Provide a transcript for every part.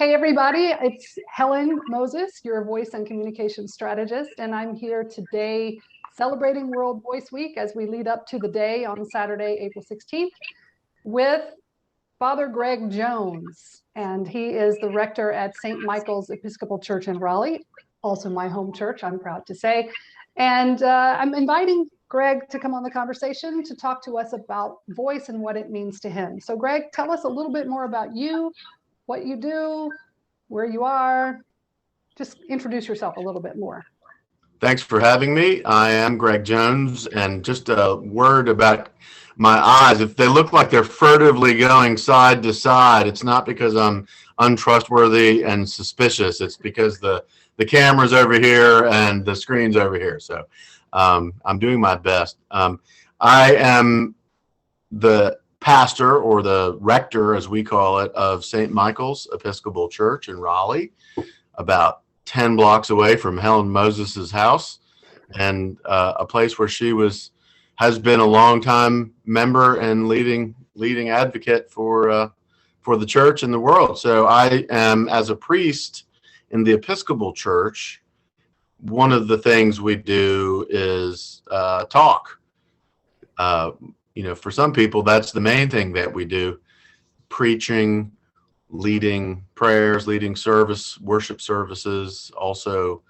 Hey everybody, it's Helen Moses, your voice and communication strategist, and I'm here today celebrating World Voice Week as we lead up to the day on Saturday, April 16th, with Father Greg Jones, and he is the rector at St. Michael's Episcopal Church in Raleigh, also my home church, I'm proud to say. And I'm inviting Greg to come on the conversation to talk to us about voice and what it means to him. So Greg, tell us a little bit more about you, what you do, where you are. Just introduce yourself a little bit more. Thanks for having me. I am Greg Jones, and just a word about my eyes. If they look like they're furtively going side to side, it's not because I'm untrustworthy and suspicious. It's because the camera's over here and the screen's over here. So I'm doing my best. I am the pastor, or the rector as we call it, of St. Michael's Episcopal Church in Raleigh, about 10 blocks away from Helen Moses's house, and a place where she has been a long-time member and leading advocate for the church and the world. So I am, as a priest in the Episcopal Church, one of the things we do is talk. For some people, that's the main thing that we do: preaching, leading prayers, leading worship services, also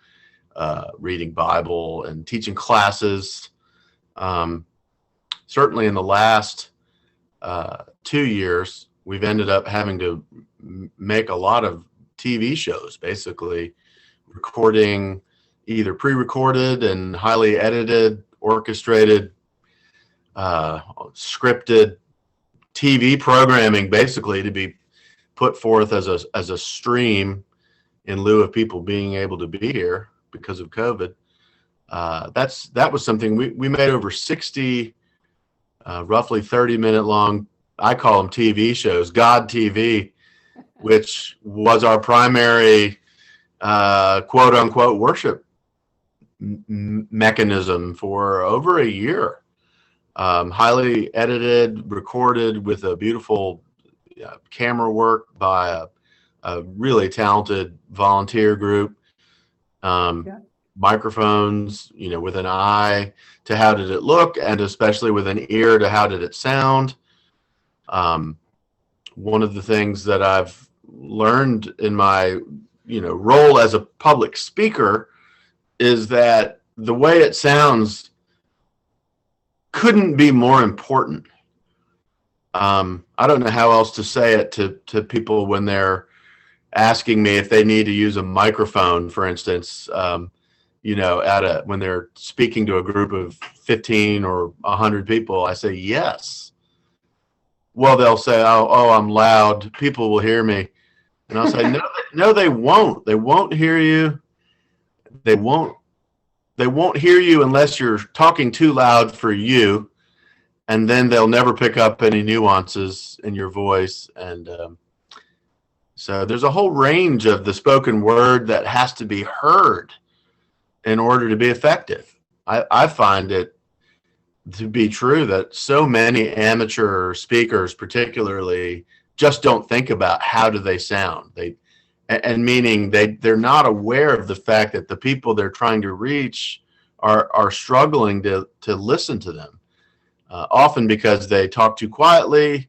reading Bible and teaching classes. Certainly in the last 2 years, we've ended up having to make a lot of TV shows, basically recording either pre-recorded and highly edited, orchestrated, scripted TV programming, basically to be put forth as a stream in lieu of people being able to be here because of COVID. That was something we made over 60 roughly 30-minute long, I call them TV shows, God TV, which was our primary quote unquote worship mechanism for over a year. Highly edited, recorded with a beautiful camera work by a really talented volunteer group. Microphones, with an eye to how did it look, and especially with an ear to how did it sound. One of the things that I've learned in my role as a public speaker is that the way it sounds couldn't be more important. I don't know how else to say it to people when they're asking me if they need to use a microphone, for instance, when they're speaking to a group of 15 or 100 people. I say, yes. Well, they'll say, oh, I'm loud, people will hear me. And I'll say, no, they won't. They won't hear you. They won't hear you unless you're talking too loud for you, and then they'll never pick up any nuances in your voice. And so there's a whole range of the spoken word that has to be heard in order to be effective. I find it to be true that so many amateur speakers particularly just don't think about how do they sound. Meaning they're not aware of the fact that the people they're trying to reach are struggling to listen to them, often because they talk too quietly,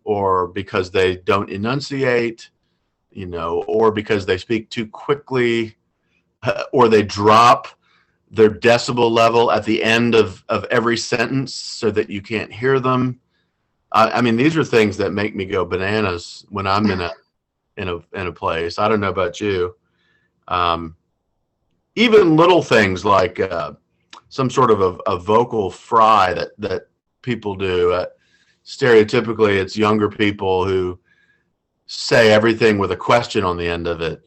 or because they don't enunciate, or because they speak too quickly, or they drop their decibel level at the end of every sentence so that you can't hear them. I mean, these are things that make me go bananas when I'm in a place. I don't know about you. Even little things like some sort of a vocal fry that people do. Stereotypically, it's younger people who say everything with a question on the end of it.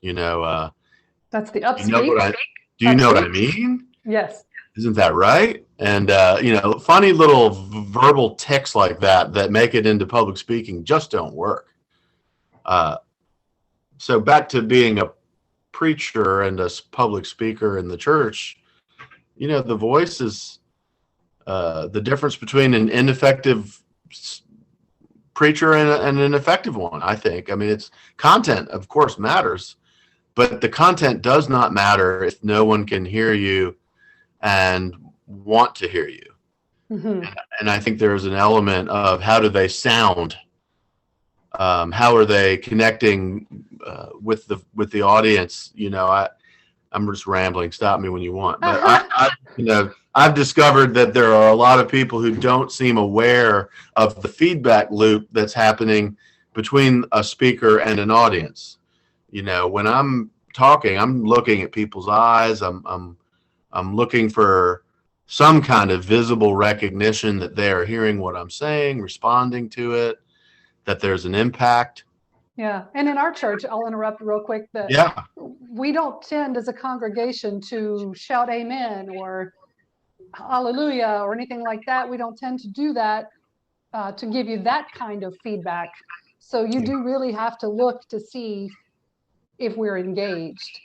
That's the upspeak. Do you know what I mean? Yes. Isn't that right? And funny little verbal tics like that make it into public speaking just don't work. So back to being a preacher and a public speaker in the church, the voice is the difference between an ineffective preacher and an effective one, I think. I mean, it's content, of course, matters, but the content does not matter if no one can hear you and want to hear you. Mm-hmm. And I think there's an element of how do they sound? How are they connecting with the audience? I'm just rambling. Stop me when you want. But I've discovered that there are a lot of people who don't seem aware of the feedback loop that's happening between a speaker and an audience. When I'm talking, I'm looking at people's eyes. I'm looking for some kind of visible recognition that they are hearing what I'm saying, responding to it, that there's an impact. Yeah. And in our church, I'll interrupt real quick, that we don't tend as a congregation to shout amen or hallelujah or anything like that. We don't tend to do that to give you that kind of feedback. So you do really have to look to see if we're engaged.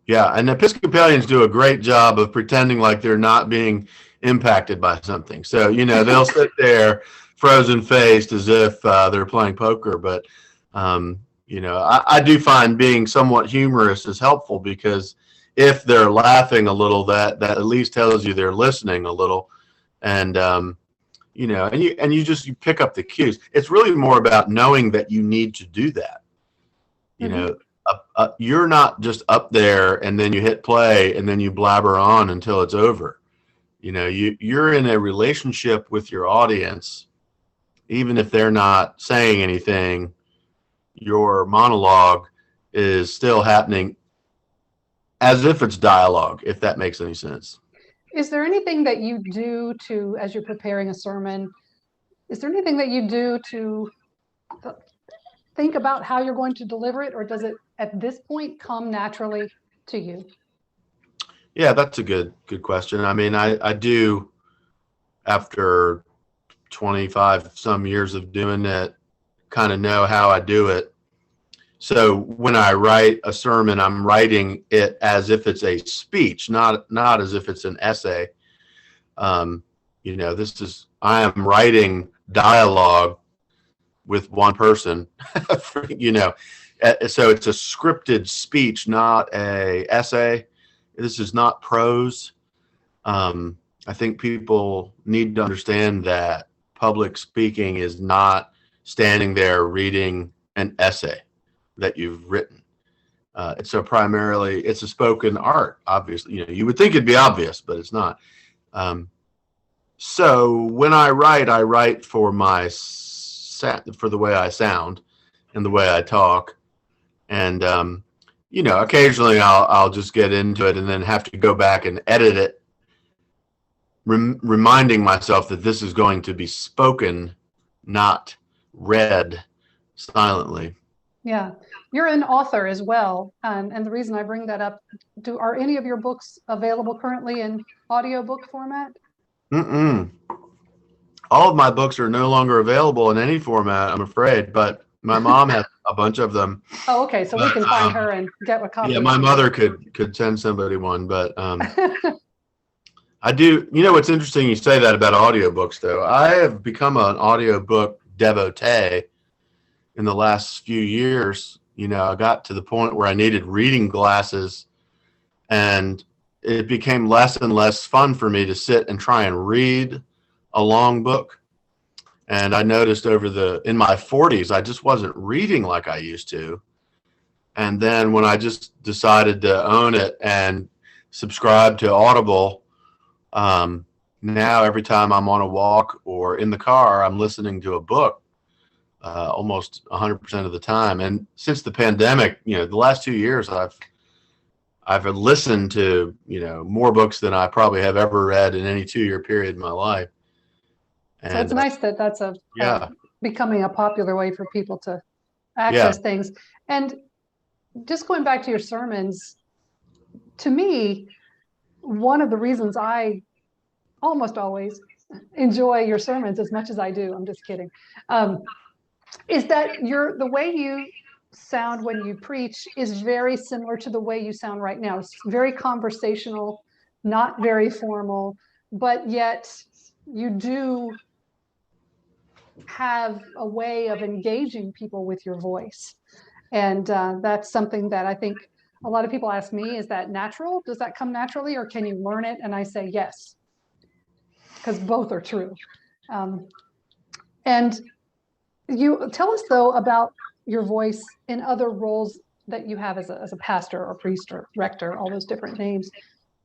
Yeah, and Episcopalians do a great job of pretending like they're not being impacted by something. So, they'll sit there frozen-faced as if they're playing poker. But, I do find being somewhat humorous is helpful, because if they're laughing a little, that at least tells you they're listening a little. And, you pick up the cues. It's really more about knowing that you need to do that. You're not just up there and then you hit play and then you blabber on until it's over. You're in a relationship with your audience, even if they're not saying anything. Your monologue is still happening as if it's dialogue, if that makes any sense. Is there anything that you do as you're preparing a sermon, is there anything that you do to think about how you're going to deliver it, or does it at this point come naturally to you? Yeah, that's a good question. I mean, I do, after 25 some years of doing it, kind of know how I do it. So when I write a sermon, I'm writing it as if it's a speech, not as if it's an essay. I am writing dialogue with one person, so it's a scripted speech, not a essay. This is not prose. I think people need to understand that public speaking is not standing there reading an essay that you've written. So primarily it's a spoken art, obviously. You would think it'd be obvious, but it's not. So when I write for for the way I sound and the way I talk. And, occasionally I'll just get into it and then have to go back and edit it, reminding myself that this is going to be spoken, not read silently. Yeah. You're an author as well. And the reason I bring that up, are any of your books available currently in audiobook format? Mm-mm. All of my books are no longer available in any format, I'm afraid, but my mom has a bunch of them. Oh, okay. So we can find her and get a copy. Yeah, my mother could send somebody one, but I do. What's interesting, you say that about audiobooks, though. I have become an audiobook devotee in the last few years. I got to the point where I needed reading glasses, and it became less and less fun for me to sit and try and read a long book. And I noticed in my 40s, I just wasn't reading like I used to. And then when I just decided to own it and subscribe to Audible, now every time I'm on a walk or in the car, I'm listening to a book almost 100% of the time. And since the pandemic, the last 2 years, I've listened to, more books than I probably have ever read in any 2-year period in my life. And, so it's nice that that's becoming a popular way for people to access things. And just going back to your sermons, to me, one of the reasons I almost always enjoy your sermons as much as I do, I'm just kidding, is that the way you sound when you preach is very similar to the way you sound right now. It's very conversational, not very formal, but yet you do have a way of engaging people with your voice. And that's something that I think a lot of people ask me, is that natural? Does that come naturally, or can you learn it? And I say yes, because both are true. And you tell us, though, about your voice in other roles that you have as a pastor or priest or rector, all those different names.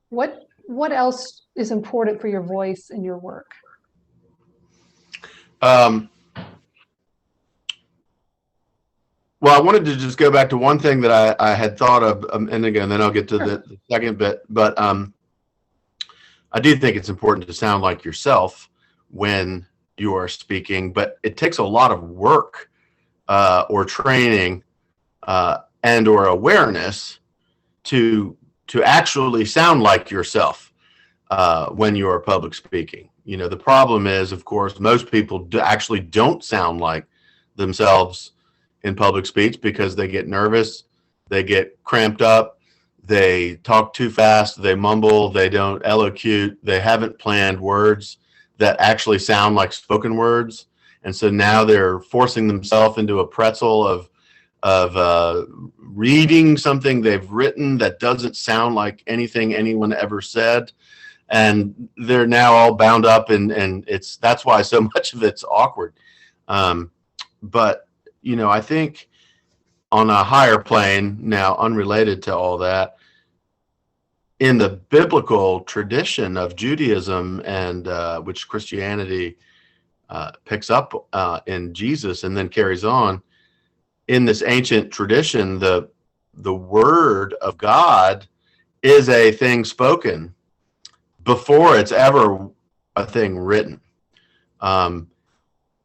What else is important for your voice in your work? Well, I wanted to just go back to one thing that I had thought of, and again, then I'll get to Sure. the second bit. But I do think it's important to sound like yourself when you are speaking, but it takes a lot of work or training and or awareness to actually sound like yourself when you are public speaking. You know, the problem is, of course, most people actually don't sound like themselves in public speech because they get nervous, they get cramped up, they talk too fast, they mumble, they don't elocute, they haven't planned words that actually sound like spoken words. And so now they're forcing themselves into a pretzel of reading something they've written that doesn't sound like anything anyone ever said. And they're now all bound up, and that's why so much of it's awkward. But you know, I think on a higher plane, now unrelated to all that, in the biblical tradition of Judaism and which Christianity picks up in Jesus and then carries on, in this ancient tradition, the word of God is a thing spoken before it's ever a thing written.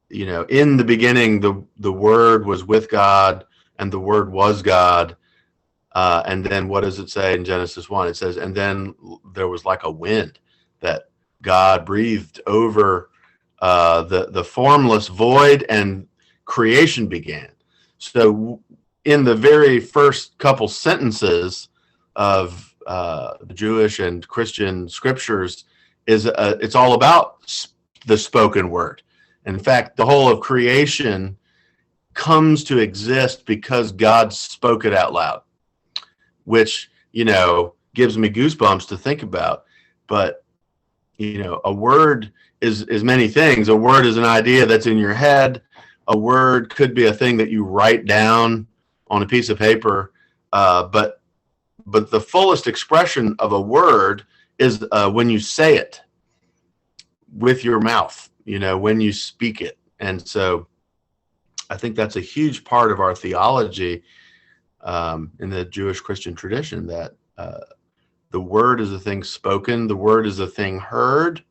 You know, in the beginning, the Word was with God, and the Word was God. And then what does it say in Genesis 1? It says, and then there was like a wind that God breathed over the formless void, and creation began. So in the very first couple sentences of the Jewish and Christian scriptures, it's all about the spoken word. In fact, the whole of creation comes to exist because God spoke it out loud, which, you know, gives me goosebumps to think about. But, you know, a word is many things. A word is an idea that's in your head. A word could be a thing that you write down on a piece of paper. But the fullest expression of a word is when you say it with your mouth, you know, when you speak it. And so I think that's a huge part of our theology in the Jewish Christian tradition, that the word is a thing spoken, the word is a thing heard.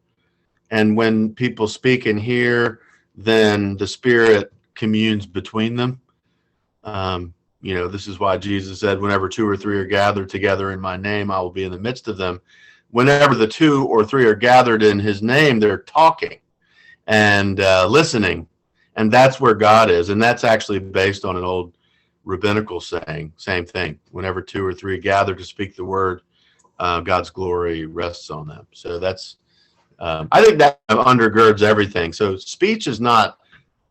And when people speak and hear, then the Spirit communes between them. You know, this is why Jesus said, whenever 2 or 3 are gathered together in my name, I will be in the midst of them. Whenever the 2 or 3 are gathered in his name, they're talking and listening. And that's where God is. And that's actually based on an old rabbinical saying, same thing. Whenever 2 or 3 gather to speak the word, God's glory rests on them. So that's, I think that undergirds everything. So speech is not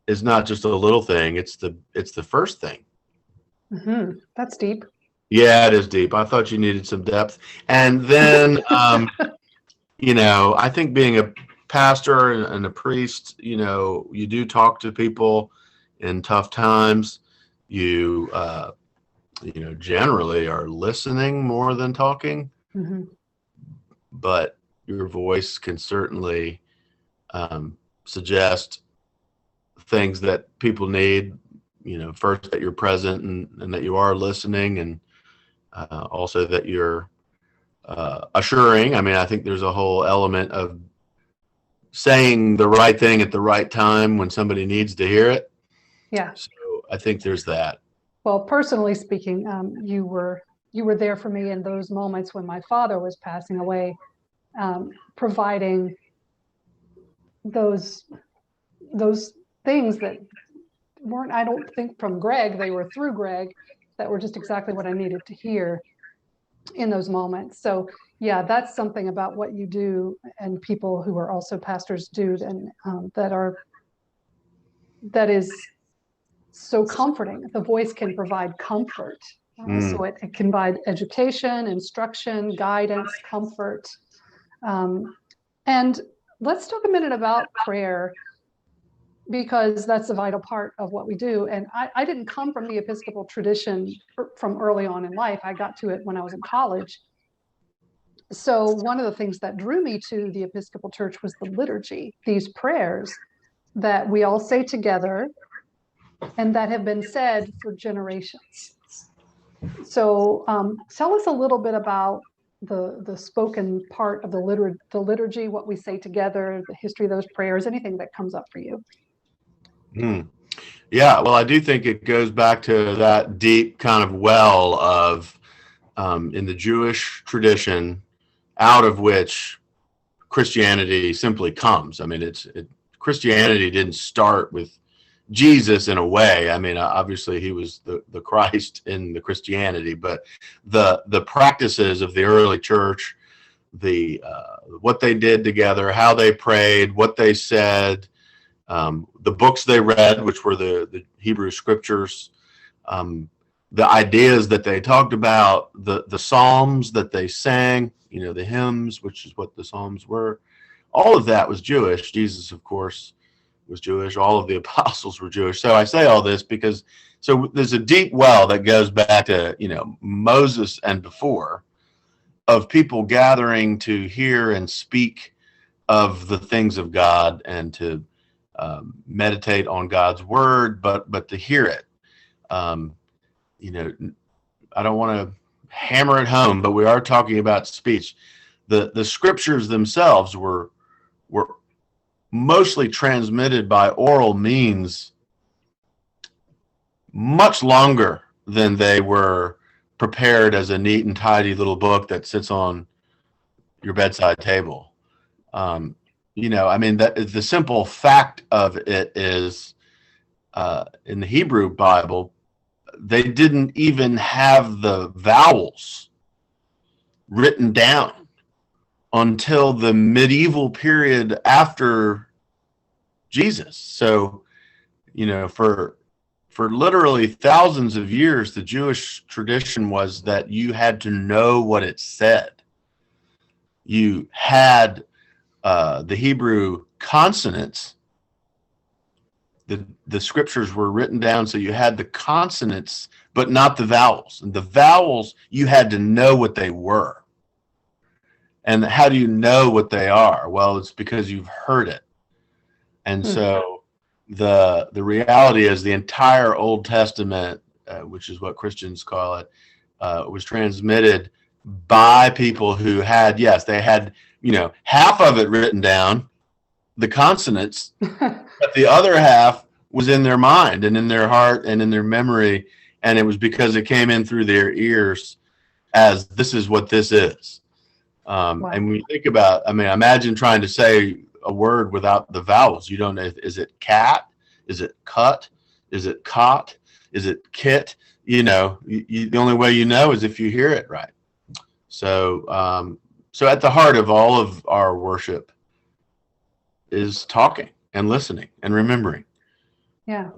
just a little thing. It's the first thing. Mm-hmm. That's deep. Yeah, it is deep. I thought you needed some depth. And then, you know, I think being a pastor and a priest, you know, you do talk to people in tough times. You know, generally are listening more than talking. Mm-hmm. But your voice can certainly suggest things that people need. You know, first that you're present and that you are listening, and also that you're assuring. I mean, I think there's a whole element of saying the right thing at the right time when somebody needs to hear it. Yeah. So I think there's that. Well, personally speaking, you were there for me in those moments when my father was passing away, providing those things that weren't, I don't think, from Greg. They were through Greg, that were just exactly what I needed to hear in those moments. So yeah, that's something about what you do, and people who are also pastors do, and that are that is so comforting. The voice can provide comfort. So it can provide education, instruction, guidance, comfort. And let's talk a minute about prayer, because that's a vital part of what we do. And I didn't come from the Episcopal tradition from early on in life. I got to it when I was in college. So one of the things that drew me to the Episcopal Church was the liturgy, these prayers that we all say together and that have been said for generations. So tell us a little bit about the spoken part of the liturgy, what we say together, the history of those prayers, anything that comes up for you. Yeah, well, I do think it goes back to that deep kind of well of in the Jewish tradition, out of which Christianity simply comes. I mean, Christianity didn't start with Jesus in a way. I mean, obviously he was the Christ in the Christianity, but the practices of the early church, what they did together, how they prayed, what they said, the books they read, which were the Hebrew scriptures, the ideas that they talked about, the psalms that they sang, the hymns, which is what the psalms were, all of that was Jewish. Jesus, of course, was Jewish. All of the apostles were Jewish. So I say all this because there's a deep well that goes back to Moses and before, of people gathering to hear and speak of the things of God and to meditate on God's word, but to hear it. I don't want to hammer it home, but we are talking about speech. The scriptures themselves were mostly transmitted by oral means much longer than they were prepared as a neat and tidy little book that sits on your bedside table. I mean, the simple fact of it is, in the Hebrew Bible, they didn't even have the vowels written down until the medieval period after Jesus. So, for literally thousands of years, the Jewish tradition was that you had to know what it said. You had the Hebrew consonants. The scriptures were written down, so you had the consonants, but not the vowels. And the vowels, you had to know what they were. And how do you know what they are? Well, it's because you've heard it. And so the reality is the entire Old Testament, which is what Christians call it, was transmitted by people who had, they had, half of it written down, the consonants, but the other half was in their mind and in their heart and in their memory. And it was because it came in through their ears as this is what this is. Wow. And when you think about, imagine trying to say a word without the vowels. You don't know, is it cat? Is it cut? Is it cot? Is it kit? The only way you know is if you hear it right. So, so at the heart of all of our worship is talking and listening and remembering. Yeah.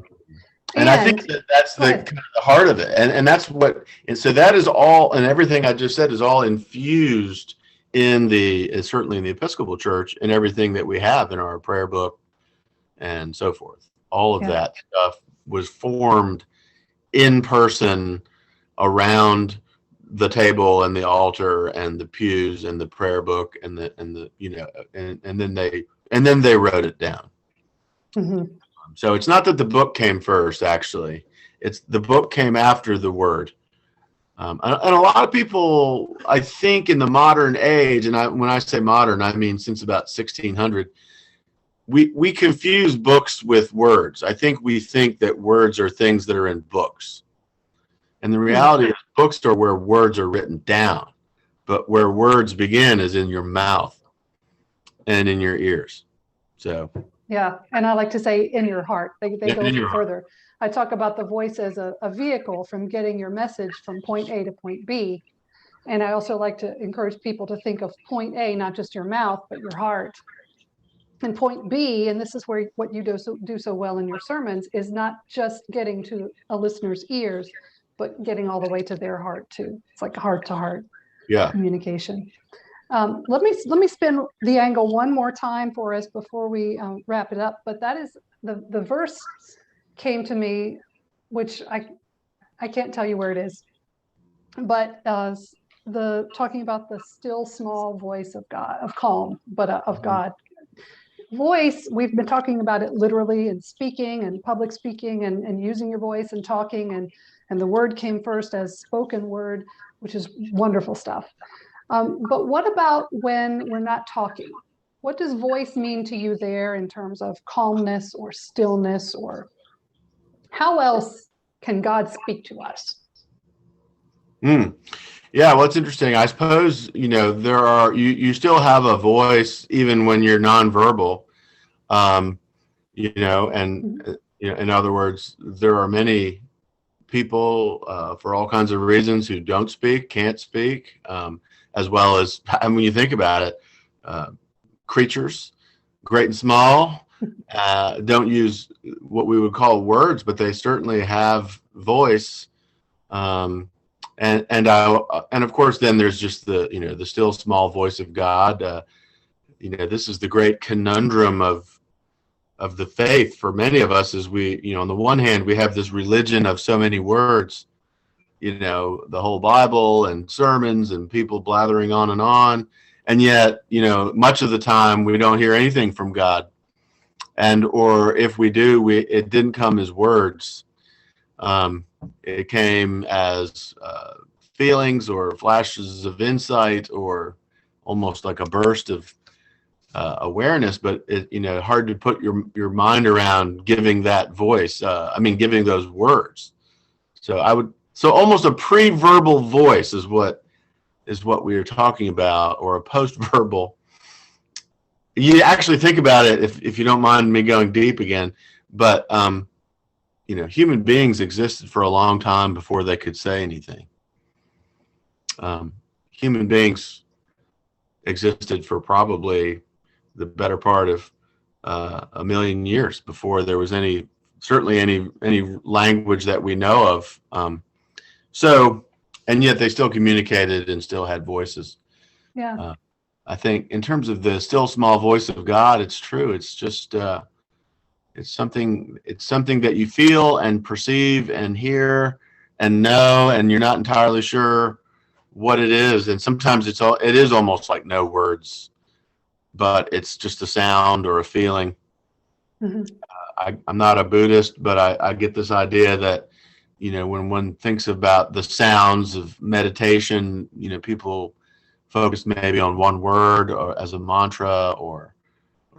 And I think that's the kind of the heart of it. And that's what, and so that is all, and everything I just said is all infused certainly in the Episcopal Church, and everything that we have in our prayer book and so forth. All of that stuff was formed in person around the table and the altar and the pews and the prayer book and then they wrote it down. Mm-hmm. So it's not that the book came first, actually. It's the book came after the word. And a lot of people, I think, in the modern age, and when I say modern, I mean since about 1600, we confuse books with words. I think we think that words are things that are in books. And the reality is books are where words are written down, but where words begin is in your mouth and in your ears. So yeah, and I like to say in your heart. They go even further. I talk about the voice as a vehicle from getting your message from point A to point B. And I also like to encourage people to think of point A, not just your mouth, but your heart. And point B, and this is where what you do so well in your sermons, is not just getting to a listener's ears, but getting all the way to their heart too. It's like heart-to-heart communication. Let me spin the angle one more time for us before we wrap it up. But that is the verse came to me, which I can't tell you where it is, but the talking about the still small voice of God, of calm, but of God. Voice, we've been talking about it literally in speaking and public speaking and using your voice and talking, and the word came first as spoken word, which is wonderful stuff. But what about when we're not talking? What does voice mean to you there in terms of calmness or stillness, or how else can God speak to us? Yeah, well, it's interesting. I suppose, there are, you still have a voice even when you're nonverbal, and, in other words, there are many people for all kinds of reasons who don't speak, can't speak, as well as, and when you think about it, creatures, great and small, don't use what we would call words, but they certainly have voice. And of course, then there's just the still small voice of God. This is the great conundrum of the faith for many of us. Is we, on the one hand, we have this religion of so many words, the whole Bible and sermons and people blathering on, and yet, much of the time we don't hear anything from God, or if we do, it didn't come as words. It came as feelings or flashes of insight, or almost like a burst of awareness, but hard to put your mind around giving that voice. Giving those words. So almost a pre-verbal voice is what we are talking about, or a post-verbal. You actually think about it, if you don't mind me going deep again, but human beings existed for a long time before they could say anything. Human beings existed for probably the better part of a million years before there was certainly any language that we know of. And yet they still communicated and still had voices. Yeah. I think in terms of the still small voice of God, it's true. It's just it's something that you feel and perceive and hear and know, and you're not entirely sure what it is. And sometimes it is almost like no words, but it's just a sound or a feeling. Mm-hmm. I'm not a Buddhist, but I get this idea that, when one thinks about the sounds of meditation, people focus maybe on one word or as a mantra, or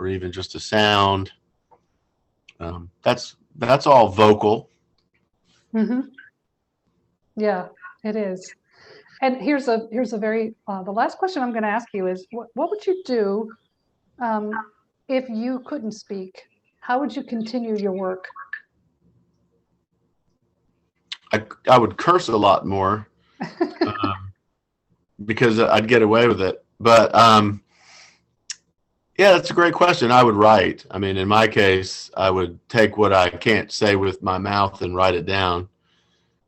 even just a sound. That's all vocal. Mm-hmm. Yeah, it is. And here's a very the last question I'm going to ask you is, what would you do if you couldn't speak? How would you continue your work? I would curse a lot more because I'd get away with it. But yeah, that's a great question. I would write. In my case, I would take what I can't say with my mouth and write it down.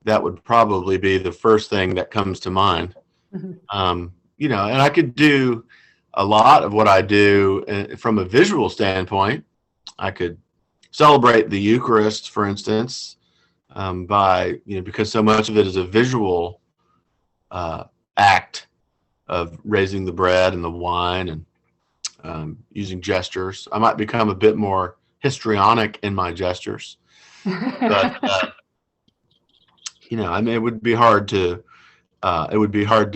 That would probably be the first thing that comes to mind. Mm-hmm. And I could do a lot of what I do from a visual standpoint. I could celebrate the Eucharist, for instance, by, because so much of it is a visual act of raising the bread and the wine and using gestures. I might become a bit more histrionic in my gestures, but it would be hard to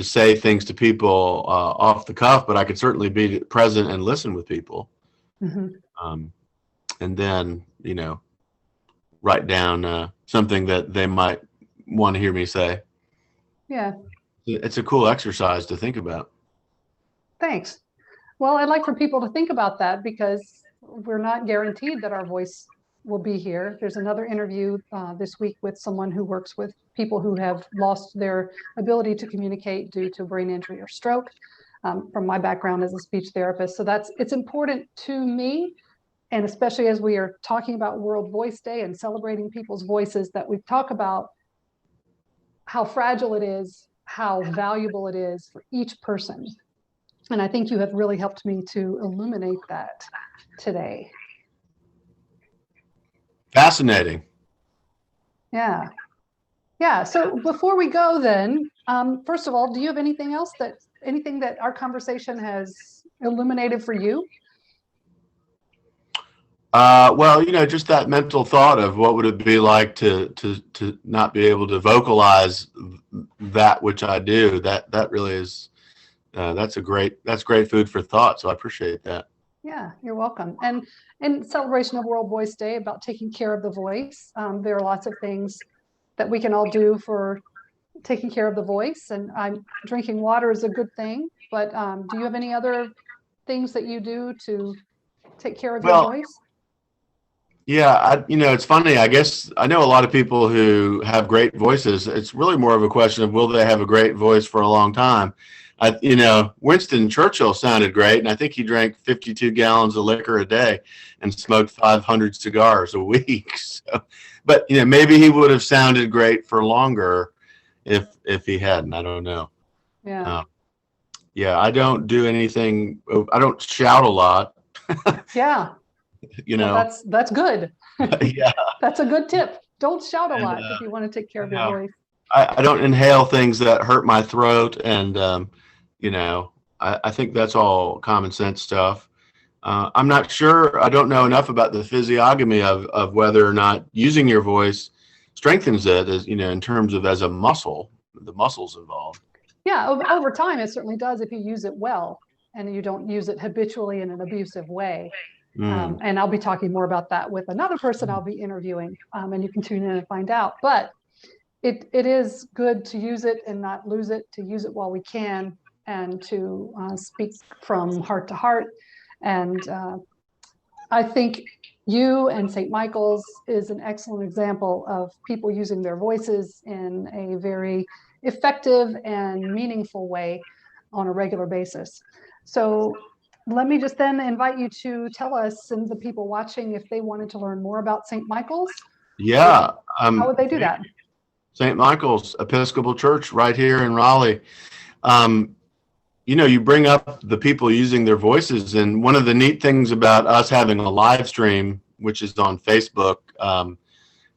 say things to people off the cuff, but I could certainly be present and listen with people. Mm-hmm. And then write down something that they might want to hear me say. Yeah, it's a cool exercise to think about. Thanks. Well, I'd like for people to think about that, because we're not guaranteed that our voice will be here. There's another interview this week with someone who works with people who have lost their ability to communicate due to brain injury or stroke. from my background as a speech therapist. So it's important to me, and especially as we are talking about World Voice Day and celebrating people's voices, that we talk about how fragile it is, how valuable it is for each person. And I think you have really helped me to illuminate that today. Fascinating. Yeah. Yeah. So before we go then, first of all, do you have anything else anything that our conversation has illuminated for you? Well, just that mental thought of what would it be like to not be able to vocalize that which I do. That really is, that's great food for thought. So I appreciate that. Yeah, you're welcome. And in celebration of World Voice Day, about taking care of the voice, there are lots of things that we can all do for taking care of the voice. And drinking water is a good thing. But do you have any other things that you do to take care of your voice? Yeah, it's funny. I guess I know a lot of people who have great voices. It's really more of a question of will they have a great voice for a long time. Winston Churchill sounded great, and I think he drank 52 gallons of liquor a day and smoked 500 cigars a week. So, but maybe he would have sounded great for longer if he hadn't. I don't know. Yeah. Yeah, I don't do anything. I don't shout a lot. Yeah. Well, that's good. Yeah. That's a good tip. Don't shout a lot if you want to take care of your voice. I don't inhale things that hurt my throat, and I think that's all common sense stuff. I'm not sure. I don't know enough about the physiognomy of whether or not using your voice strengthens it, as in terms of as a muscle, the muscles involved. Yeah, over time it certainly does if you use it well and you don't use it habitually in an abusive way. And I'll be talking more about that with another person I'll be interviewing, and you can tune in and find out. But it is good to use it and not lose it, to use it while we can, and to speak from heart to heart. And I think you and St. Michael's is an excellent example of people using their voices in a very effective and meaningful way on a regular basis. So let me just then invite you to tell us and the people watching if they wanted to learn more about St. Michael's. Yeah. How would they do that? St. Michael's Episcopal Church right here in Raleigh. You bring up the people using their voices, and one of the neat things about us having a live stream, which is on Facebook,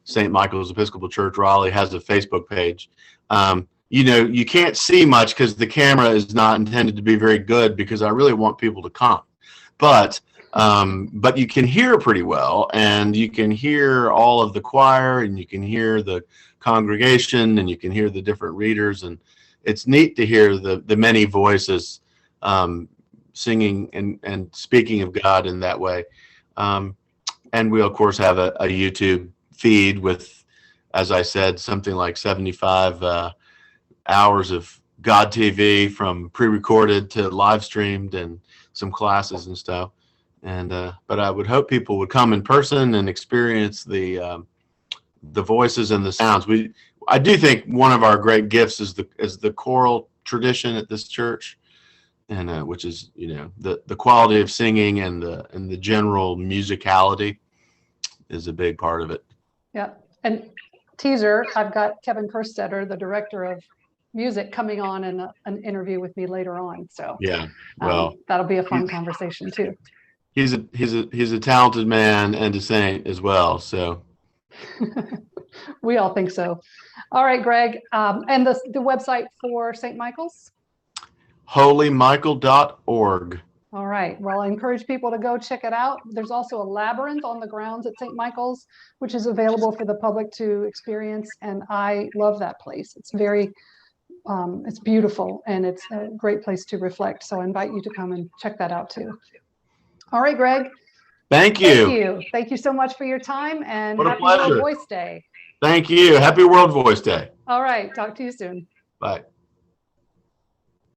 St. Michael's Episcopal Church Raleigh has a Facebook page. You can't see much because the camera is not intended to be very good, because I really want people to come. But you can hear pretty well, and you can hear all of the choir, and you can hear the congregation, and you can hear the different readers, and it's neat to hear the many voices singing and speaking of God in that way. And we, of course, have a YouTube feed with, as I said, something like 75 hours of God TV, from pre-recorded to live streamed, and some classes and stuff. And but I would hope people would come in person and experience the voices and the sounds. I do think one of our great gifts is the choral tradition at this church, and which is the quality of singing and the general musicality is a big part of it. Yeah, and teaser, I've got Kevin Kerstetter, the director of music, coming on in an interview with me later on. So yeah, well, that'll be a fun conversation too. He's a talented man and a saint as well. So we all think so. All right, Greg, and the website for St. Michael's? holymichael.org. All right. Well, I encourage people to go check it out. There's also a labyrinth on the grounds at St. Michael's, which is available for the public to experience. And I love that place. It's it's beautiful, and it's a great place to reflect. So I invite you to come and check that out too. All right, Greg. Thank you. Thank you. Thank you so much for your time, and what a happy pleasure. World Voice Day. Thank you. Happy World Voice Day. All right. Talk to you soon. Bye.